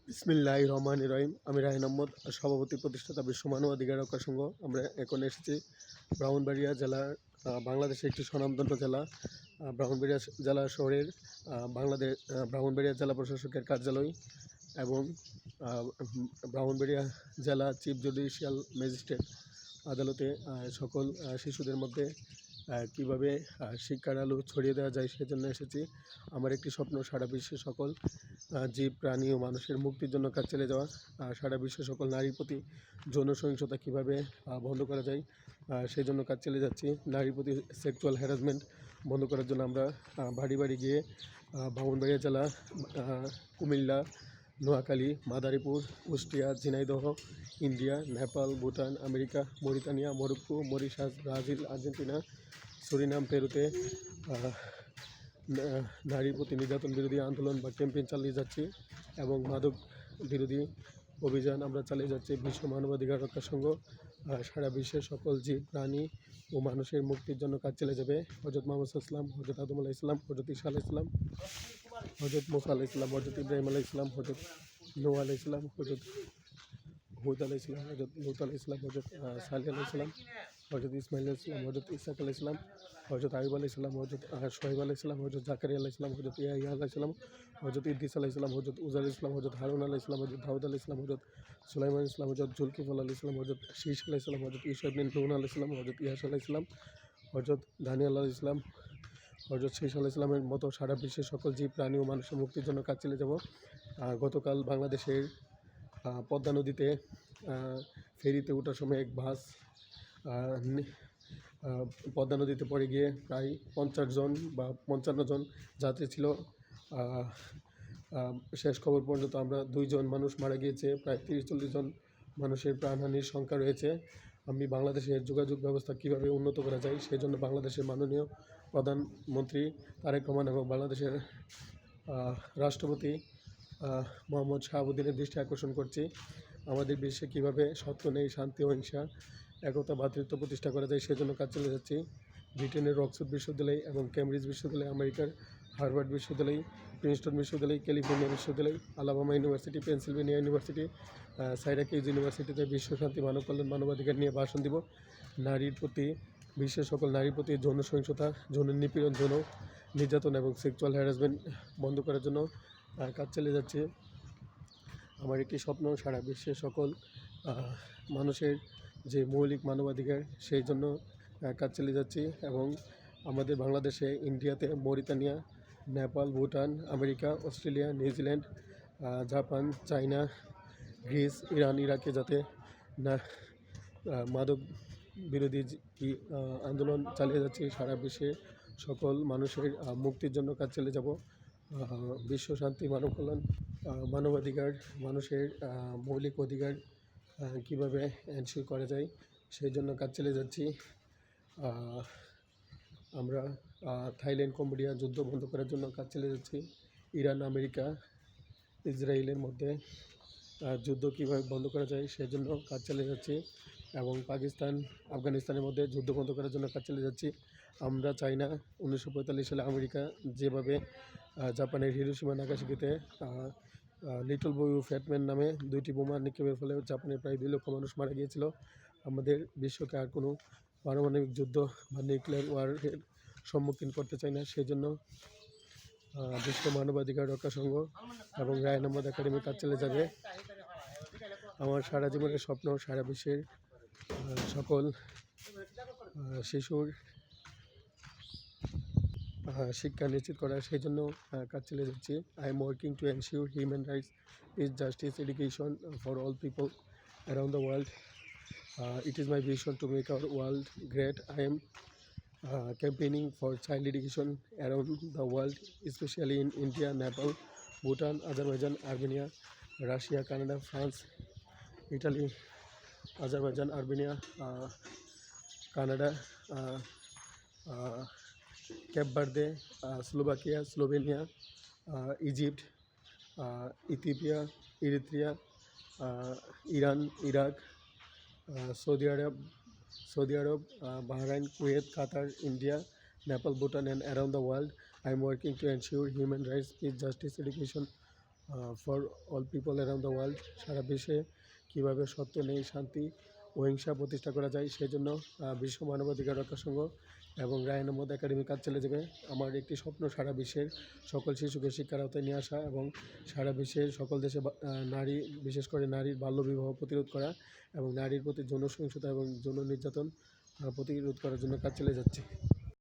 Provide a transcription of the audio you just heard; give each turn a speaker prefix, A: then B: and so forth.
A: বিসমিল্লাহির রহমানির রহিম। আমি রাহিন আহমদ, সভাপতি প্রতিষ্ঠাতা বিশ্ব মানবাধিকার রক্ষা সংঘ। আমরা এখন এসেছি ব্রাহ্মণবাড়িয়া জেলার বাংলাদেশের একটি স্বনামধন্য জেলা ব্রাহ্মণবাড়িয়া জেলা শহরের ব্রাহ্মণবাড়িয়া জেলা প্রশাসকের কার্যালয় এবং ব্রাহ্মণবাড়িয়া জেলা চিফ জুডিশিয়াল ম্যাজিস্ট্রেট আদালতে সকল শিশুদের মধ্যে কীভাবে শিক্ষার আলো ছড়িয়ে দেওয়া যায় সেজন্য এসেছি। আমার একটি স্বপ্ন সারা বিশ্বের সকল জীব, প্রাণী ও মানুষের মুক্তির জন্য কাজ চালিয়ে যাওয়া। সারা বিশ্বের সকল নারীর প্রতি যৌন সহিংসতা কীভাবে বন্ধ করা যায় সেই জন্য কাজ চালিয়ে যাচ্ছি। নারীর প্রতি সেক্সুয়াল হ্যারাসমেন্ট বন্ধ করার জন্য আমরা বাড়ি বাড়ি গিয়ে ব্রাহ্মণবাড়িয়া জেলা, Comilla, Noakhali, Madaripur, Kushtia, Jhenaidah, India, Nepal, Bhutan, America, Mauritania, Morocco, Mauritius, Brazil, Argentina, Suriname, পেরুতে নারীর প্রতি নির্যাতন বিরোধী আন্দোলন বা ক্যাম্পেইন চালিয়ে যাচ্ছি এবং মাদক বিরোধী অভিযান আমরা চালিয়ে যাচ্ছি। বিশ্ব মানবাধিকার রক্ষা সংঘ সারা বিশ্বের সকল জীব, প্রাণী ও মানুষের মুক্তির জন্য কাজ চালিয়ে যাবে। হজরত মোহাম্মদ ইসলাম, হজরত আদম আলাহ ইসলাম, হজরত ঈসা আলাহ ইসলাম, হজরত মুসা আলাহ ইসলাম, হজরত ইব্রাহিম আলাহ ইসলাম, হজরত নূহ আলাহ ইসলাম, হজরত হুদ আলাহ ইসলাম, হজরত লুত আলাহ ইসলাম, হজরত সালেহ আলাহ ইসলাম, হজরত ইসমাইল আলাহ ইসলাম, হজরত ইসাক আলাহ ইসলাম, হজরত আইব আলাহ ইসলাম, হজরত সোহেব আলাহ ইসলাম, হজরত জাকারিয়া আলাহ ইসলাম, হজরত ইয়াহিয়া আলাহ ইসলাম, হজরত ইদ্রিস আলাহ ইসলাম, হজরত উজার ইসলাম, হজরত হারুন আলাহ ইসলাম, হজরত দাউদ আলাহ ইসলাম, হজরত সুলাইমান ইসলাম, হজরত জুলকিফল আলাহ ইসলাম, হজরত শীষ আলাহ ইসলাম, হজরত ঈসা ইবনে নুন আলাহ ইসলাম, হজরত ইয়াস আলাহ ইসলাম, হজরত দানিয়াল আলাহ ইসলাম, হজরত শীষ আলাহ ইসলামের মতো সারা বিশ্বের সকল জীব, প্রাণী ও মানুষের মুক্তির জন্য কাজ চালিয়ে যাব। গতকাল বাংলাদেশের পদ্মা নদীতে ফেরিতে ওঠার সময় এক বাস পদ্মা নদীতে পড়ে গিয়ে প্রায় 50 জন বা 55 জন যাত্রী ছিল। শেষ খবর পর্যন্ত আমরা 2 জন মানুষ মারা গিয়েছে, প্রায় 30-40 জন মানুষের প্রাণহানির সংখ্যা রয়েছে। আমি বাংলাদেশের যোগাযোগ ব্যবস্থা কীভাবে উন্নত করা যায় সেই জন্য বাংলাদেশের মাননীয় প্রধানমন্ত্রী তারেক রহমান এবং বাংলাদেশের রাষ্ট্রপতি মোহাম্মদ শাহাবুদ্দিনের দৃষ্টি আকর্ষণ করছি। আমাদের বিশ্বে কীভাবে সত্য নেই, শান্তি, অহিংসা, একতা, ভ্রাতৃত্ব প্রতিষ্ঠা করা যায় সেজন্য কাজ চালিয়ে যাচ্ছি। ব্রিটেনের অক্সফোর্ড বিশ্ববিদ্যালয় এবং ক্যামব্রিজ বিশ্ববিদ্যালয়, আমেরিকার হার্ভার্ড বিশ্ববিদ্যালয়, প্রিন্সটন বিশ্ববিদ্যালয়, ক্যালিফোর্নিয়া বিশ্ববিদ্যালয়, Alabama university, Pennsylvania university, Syracuse ইউনিভার্সিটিতে বিশ্ব শান্তি, মানব কল্যাণ, মানবাধিকার নিয়ে ভাষণ দিব। নারীর প্রতি, বিশ্বের সকল নারীর প্রতি যৌন সহিংসতা, যৌন নিপীড়ন, যৌন নির্যাতন এবং সেক্সুয়াল হ্যারাসমেন্ট বন্ধ করার জন্য কাজ চালিয়ে যাচ্ছে। আমার একটি স্বপ্ন সারা বিশ্বের সকল মানুষের যে মৌলিক মানবাধিকার সেই জন্য কাজ চালিয়ে যাচ্ছি এবং আমাদের বাংলাদেশে, ইন্ডিয়াতে, Mauritania, Nepal, Bhutan, America, Australia, New Zealand, Japan, China, Greece, Iran, ইরাকে যাতে না মাদক বিরোধী আন্দোলন চালিয়ে যাচ্ছি। সারা বিশ্বে সকল মানুষের মুক্তির জন্য কাজ চালিয়ে যাব। বিশ্ব শান্তি, মানব কল্যাণ, মানবাধিকার, মানুষের মৌলিক অধিকার কীভাবে এনশিওর করা যায় সেই জন্য কাজ চালিয়ে যাচ্ছি। আমরা থাইল্যান্ড, কম্বোডিয়া যুদ্ধ বন্ধ করার জন্য কাজ চালিয়ে যাচ্ছি। ইরান, আমেরিকা, ইসরায়েলের মধ্যে যুদ্ধ কীভাবে বন্ধ করা যায় সেই জন্য কাজ চালিয়ে যাচ্ছি এবং পাকিস্তান, আফগানিস্তানের মধ্যে যুদ্ধ বন্ধ করার জন্য কাজ চালিয়ে যাচ্ছি। আমরা চাই না 1945 সালে আমেরিকা যেভাবে জাপানের হিরোশিমা নাগাসাকিতে লিটল বয় ফ্যাটম্যান নামে 2টি বোমা নিক্ষেপের ফলে জাপানের প্রায় 2 লক্ষ মানুষ মারা গিয়েছিল। আমাদের বিশ্বকে আর কোনো পারমাণবিক যুদ্ধ বা নিউক্লিয়ার ওয়ারের সম্মুখীন করতে চাই না। সেই জন্য বিশ্ব মানবাধিকার রক্ষা সংঘ এবং রাহিন আহমদ একাডেমি কাজ চালিয়ে যাবে। আমার সারা জীবনের স্বপ্ন সারা বিশ্বের সকল শিশুর শিক্ষা নিশ্চিত করা, সেই জন্য কাজ চালিয়ে যাচ্ছি। I am working to ensure human rights, piece, justice, education for all people around the world. It is my vision to make our world great. I am campaigning for child education around the world, especially in India, Nepal, Bhutan, Azerbaijan, Armenia, Russia, Canada, France, Italy, Azerbaijan, Armenia, Canada, Cape Verde, Slovakia, Slovenia, Egypt, Ethiopia, Eritrea, Iran, Iraq, Saudi Arab, Bahrain, Kuwait, Qatar, India, Nepal, Bhutan, and around the world. I am working to ensure human rights, peace, justice, education for all people around the world, সারা বিশ্বে কীভাবে সত্য, ন্যায়, শান্তি, অহিংসা প্রতিষ্ঠা করা যায় সেই জন্য বিশ্ব মানবাধিকার রক্ষা সংঘ এবং রায়ন আহমদ একাডেমি কাজ চলে যাবে। আমার একটি স্বপ্ন সারা বিশ্বের সকল শিশুকে শিক্ষার আওতায় নিয়ে আসা এবং সারা বিশ্বের সকল দেশে নারী, বিশেষ করে নারীর বাল্যবিবাহ প্রতিরোধ করা এবং নারীর প্রতি যৌন সহিংসতা এবং যৌন নির্যাতন প্রতিরোধ করার জন্য কাজ চলে যাচ্ছে।